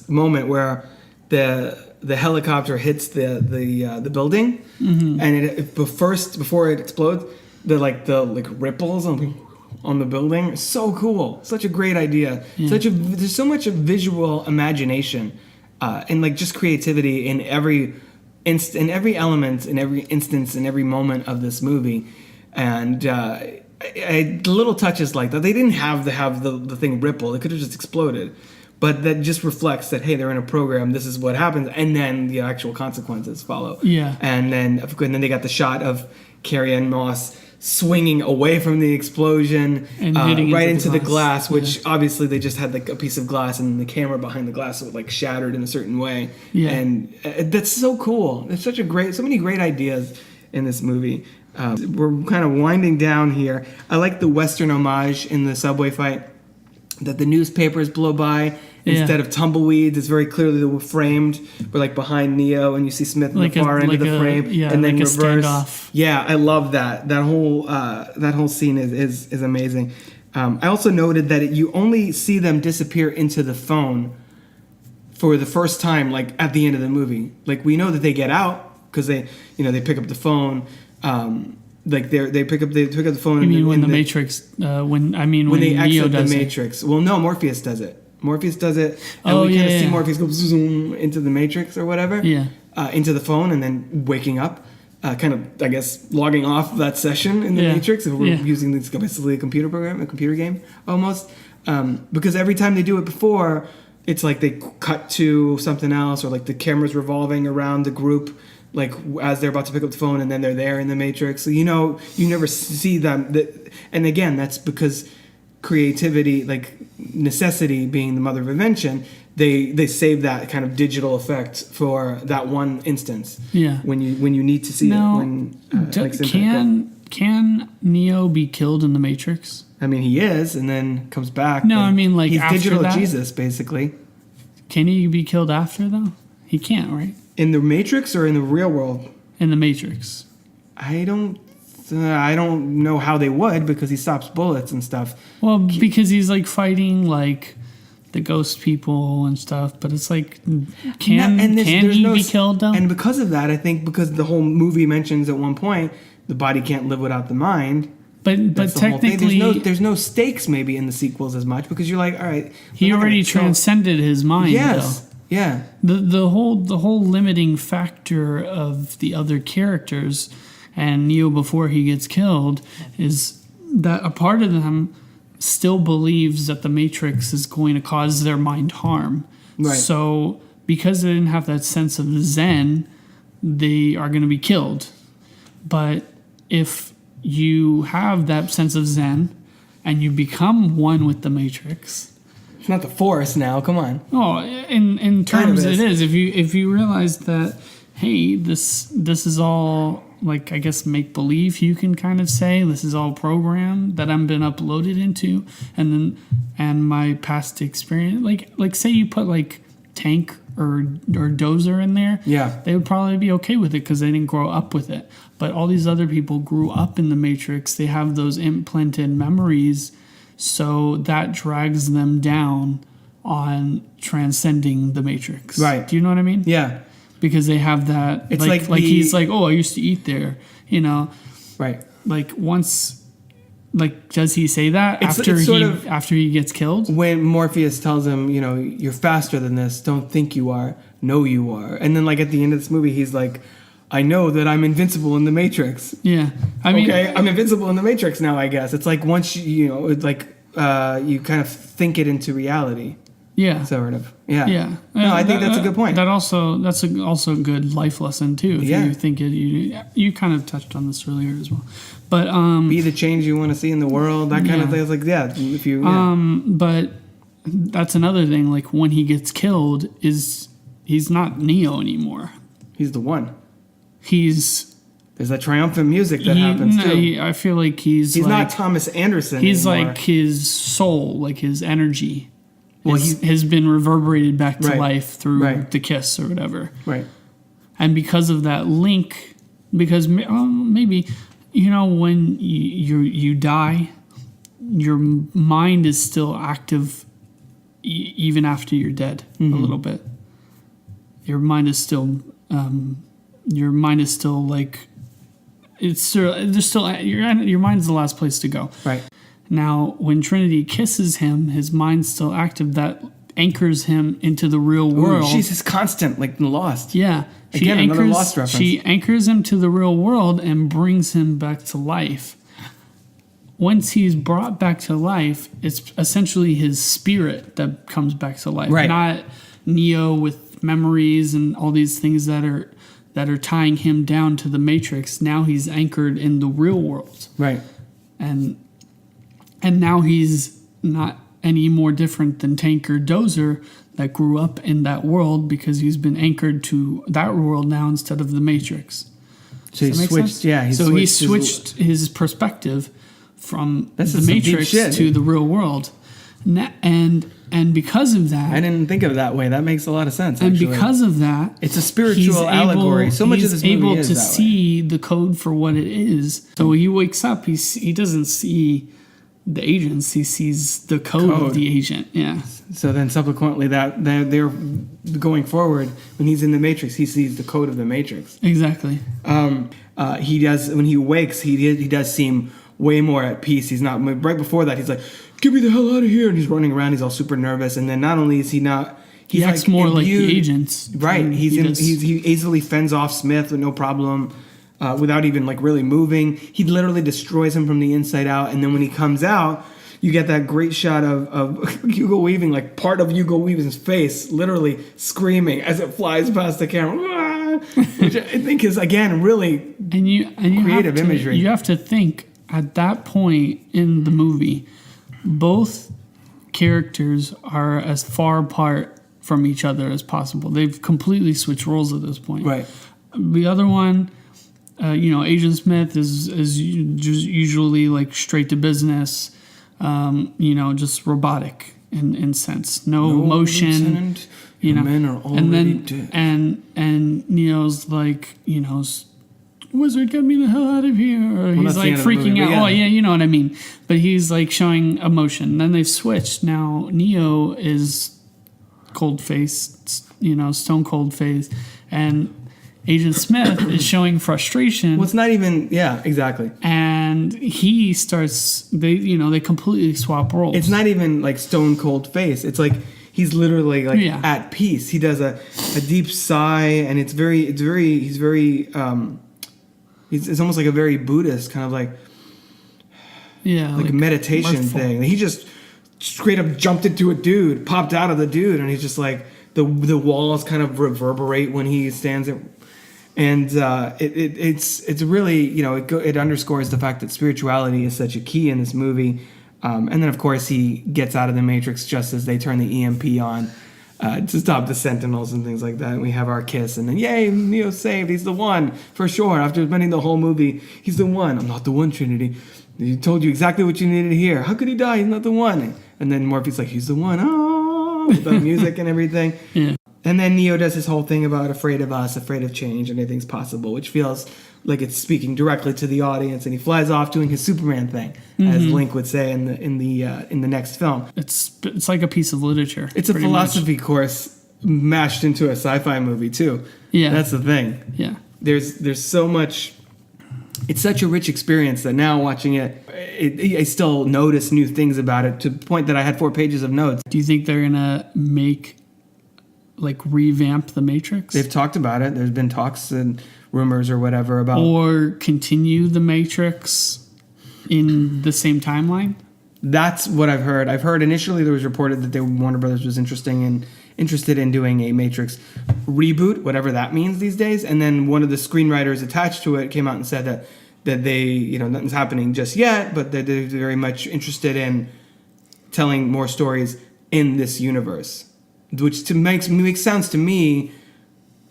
moment where the helicopter hits the building, mm-hmm. and before it explodes, the ripples on the building is so cool. Such a great idea. Yeah. There's so much of visual imagination and just creativity in every element, in every instance, in every moment of this movie, and little touches like that. They didn't have the thing ripple. It could have just exploded. But that just reflects that, hey, they're in a program, this is what happens, and then the actual consequences follow. Yeah. And then they got the shot of Carrie Ann Moss swinging away from the explosion and hitting right into the glass, which yeah. obviously they just had a piece of glass, and the camera behind the glass was shattered in a certain way. Yeah. And that's so cool. There's so many great ideas in this movie. We're kind of winding down here. I like the Western homage in the subway fight, that the newspapers blow by instead of tumbleweeds. It's very clearly framed, but behind Neo, and you see Smith in the far end of the frame, and then reverse. Standoff. Yeah, I love that. That whole scene is amazing. I also noted that you only see them disappear into the phone for the first time, at the end of the movie. We know that they get out because they pick up the phone. They pick up the phone. You mean when the Matrix? When they Neo exit the Matrix? Well, no, Morpheus does it. And we kind of see Morpheus go zoom into the Matrix or whatever. Yeah. Into the phone and then waking up, kind of I guess logging off that session in the Matrix. If we're using this basically a computer program, a computer game almost, because every time they do it before, it's they cut to something else, or the camera's revolving around the group. As they're about to pick up the phone, and then they're there in the Matrix. So you never see them. And again, that's because creativity, necessity being the mother of invention, they save that kind of digital effect for that one instance. Yeah. When you need to see it. Can Neo be killed in the Matrix? I mean, he is, and then comes back. No, I mean he's after digital that? Jesus, basally. Can he be killed after though? He can't, right? In the Matrix or in the real world? In the Matrix. I don't know how they would, because he stops bullets and stuff. Well, because he's fighting the ghost people and stuff, but it's can he be killed though? And because of that, I think because the whole movie mentions at one point the body can't live without the mind. But technically, there's no stakes maybe in the sequels as much, because you're all right. He already transcended his mind. Yes. Though. Yeah. The whole limiting factor of the other characters and Neo before he gets killed is that a part of them still believes that the Matrix is going to cause their mind harm. Right. So because they didn't have that sense of Zen, they are going to be killed. But if you have that sense of Zen and you become one with the Matrix, It's not the Force now. Come on. Oh, in terms it is. If you realize that, hey, this is all, like, I guess, make believe, you can kind of say. This is all program that I've been uploaded into, and my past experience. Like say you put like Tank or Dozer in there. Yeah. They would probably be okay with it because they didn't grow up with it. But all these other people grew up in the Matrix. They have those implanted memories. So that drags them down on transcending the Matrix. Right. Do you know what I mean? Yeah. Because they have that. It's like like he's like, oh, I used to eat there. You know. Right. Like once. Like, does he say that It's after he gets killed? When Morpheus tells him, you know, you're faster than this. Don't think you are. Know you are. And then, like, at the end of this movie, he's like, I know that I'm invincible in the Matrix. Yeah. I mean, I'm invincible in the Matrix now, I guess. It's like once you know, it's like you kind of think it into reality. Yeah. Sort of. Yeah. Yeah. No, I think that's a good point. That's also a good life lesson too. If you think it, you kind of touched on this earlier as well. But be the change you want to see in the world, that kind of thing. It's like, if you but that's another thing, like when he gets killed he's not Neo anymore. He's the one. There's that triumphant music that happens too. I feel like he's like, not Thomas Anderson He's anymore. like his soul, like his energy. Well, has been reverberated back to life through the kiss or whatever. Right. And because of that link, because maybe, you know, when you die, your mind is still active even after you're dead a little bit. Your mind is still like, your mind's the last place to go. Right. Now, when Trinity kisses him, his mind's still active. That anchors him into the real world. She's his constant, like Lost. Yeah. Again, another Lost reference. She anchors him to the real world and brings him back to life. Once he's brought back to life, it's essentially his spirit that comes back to life. Right. Not Neo with memories and all these things that are tying him down to the Matrix. Now he's anchored in the real world. Right. And now he's not any more different than Tank or Dozer that grew up in that world because he's been anchored to that world now instead of the Matrix. So he switched, he switched his perspective from the Matrix to the real world. And because of that... I didn't think of it that way. That makes a lot of sense, actually. And because of that... It's a spiritual allegory. So much of this movie is that way. He's able to see the code for what it is. So when he wakes up, he doesn't see the agents, he sees the code of the agent. Yeah. So then subsequently that they're going forward, when he's in the Matrix, he sees the code of the Matrix. Exactly. He does, when he wakes, he does seem way more at peace. He's not, right before that, he's like, get me the hell out of here. And he's running around, he's all super nervous. And then not only is he not, he acts more like the agents. Right. He easily fends off Smith with no problem. Without even like really moving. He literally destroys him from the inside out. And then when he comes out, you get that great shot of Hugo Weaving, like part of Hugo Weaving's face, literally screaming as it flies past the camera, which I think is, again, really creative imagery. You have to think, at that point in the movie, both characters are as far apart from each other as possible. They've completely switched roles at this point. Right. The other one... Agent Smith is usually like straight to business, just robotic in sense, no emotion, men are already dead. And Neo's like, wizard, get me the hell out of here, or he's like freaking out. Oh yeah, you know what I mean. But he's like showing emotion. Then they've switched. Now Neo is cold faced, stone cold faced, and Agent Smith is showing frustration. Well, it's not even, exactly. And he starts, they completely swap roles. It's not even like stone cold face. It's like he's literally like at peace. He does a deep sigh, and it's almost like a very Buddhist kind of like meditation mirthful thing. He just straight up jumped into a dude, popped out of the dude, and he's just like, the walls kind of reverberate when he stands there. And it's really, it underscores the fact that spirituality is such a key in this movie. And then, of course, he gets out of the Matrix just as they turn the EMP on to stop the Sentinels and things like that. And we have our kiss, and then, yay, Neo's saved. He's the one, for sure. After spending the whole movie, he's the one. I'm not the one, Trinity. He told you exactly what you needed to hear. How could he die? He's not the one. And then Morpheus like, he's the one. Oh, with the music and everything. Yeah. And then Neo does his whole thing about afraid of us, afraid of change, anything's possible, which feels like it's speaking directly to the audience. And he flies off doing his Superman thing, as Link would say in the next film. It's like a piece of literature. It's a philosophy course mashed into a sci-fi movie too. Yeah, that's the thing. Yeah, there's so much. It's such a rich experience that now watching it, I still notice new things about it to the point that I had 4 pages of notes. Do you think they're gonna revamp the Matrix? They've talked about it. There's been talks and rumors or whatever about, or continue the Matrix in the same timeline. That's what I've heard. I've heard initially there was reported that Warner Brothers was interested in doing a Matrix reboot, whatever that means these days. And then one of the screenwriters attached to it came out and said that they, nothing's happening just yet, but that they're very much interested in telling more stories in this universe, which makes sense to me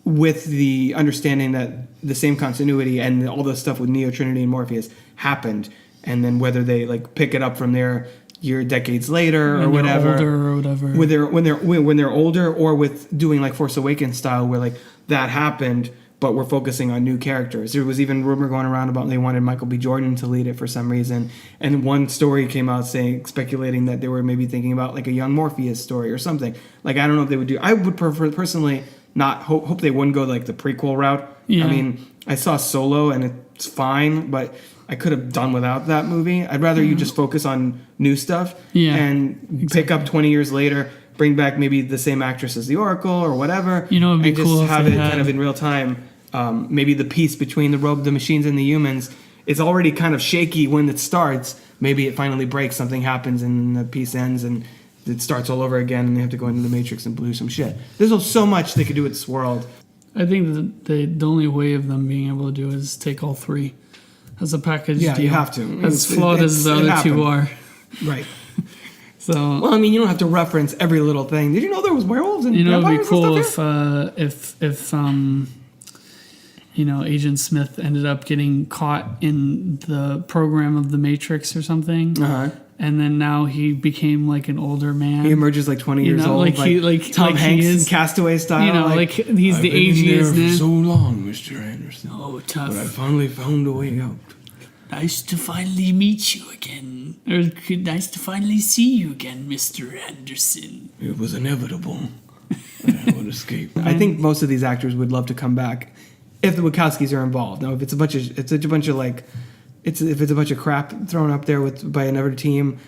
with the understanding that the same continuity and all the stuff with Neo, Trinity, and Morpheus happened. And then whether they pick it up from there decades later or whatever, older or whatever, when they're older, or with doing Force Awakens style where that happened, but we're focusing on new characters. There was even rumor going around about they wanted Michael B. Jordan to lead it for some reason, and one story came out speculating that they were maybe thinking about a young Morpheus story or something. I don't know if they would do. I would prefer personally not hope they wouldn't go the prequel route. Yeah. I mean, I saw Solo and it's fine, but I could have done without that movie. I'd rather you just focus on new stuff and pick up 20 years later, bring back maybe the same actress as the Oracle or whatever. It'd be cool just have it kind of in real time. Maybe the piece between the machines and the humans is already kind of shaky when it starts. Maybe it finally breaks, something happens, and the piece ends, and it starts all over again, and they have to go into the Matrix and do some shit. There's so much they could do with this world. I think the only way of them being able to do it is take all 3 as a package. Yeah, deal. you have to. As flawed as the other 2 are. Right. So, well, I mean, you don't have to reference every little thing. Did you know there was werewolves and vampires? It'd be cool if Agent Smith ended up getting caught in the program of the Matrix or something. Uh-huh. And then now he became an older man. He emerges 20 years old, Tom Hanks in Castaway style. He's the age he is now. For so long, Mr. Anderson. Oh, tough. But I finally found a way out. Nice to finally meet you again. Or nice to finally see you again, Mr. Anderson. It was inevitable that I would escape. I think most of these actors would love to come back if the Wachowskis are involved. Now, if it's a bunch of crap thrown up there by another team.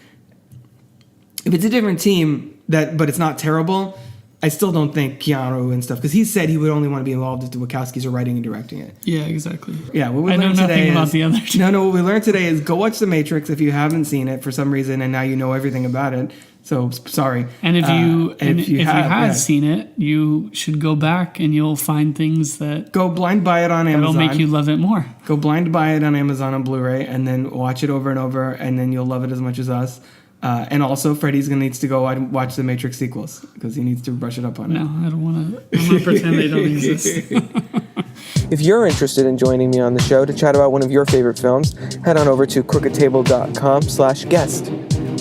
If it's a different team but it's not terrible, I still don't think Keanu and stuff, because he said he would only want to be involved if the Wachowskis are writing and directing it. Yeah, exactly. Yeah, what we I know learned nothing today about is, the other two. No, what we learned today is go watch The Matrix if you haven't seen it for some reason, and now you know everything about it. So sorry. And if you have seen it, you should go back and you'll find things that go blind buy it on Amazon. That'll make you love it more. Go blind buy it on Amazon on Blu-ray, and then watch it over and over, and then you'll love it as much as us. And also, Freddy's needs to go watch the Matrix sequels because he needs to brush it up on it. No, I don't want to. I'm going to pretend they don't exist. If you're interested in joining me on the show to chat about one of your favorite films, head on over to crookedtable.com/guest.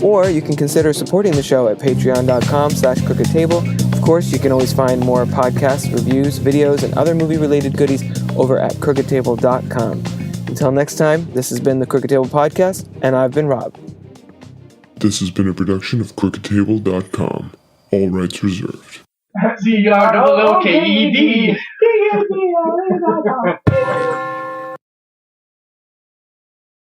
Or you can consider supporting the show at patreon.com/crookedtable. Of course, you can always find more podcasts, reviews, videos, and other movie-related goodies over at crookedtable.com. Until next time, this has been the Crooked Table Podcast, and I've been Rob. This has been a production of crookedtable.com. All rights reserved. CROOKED.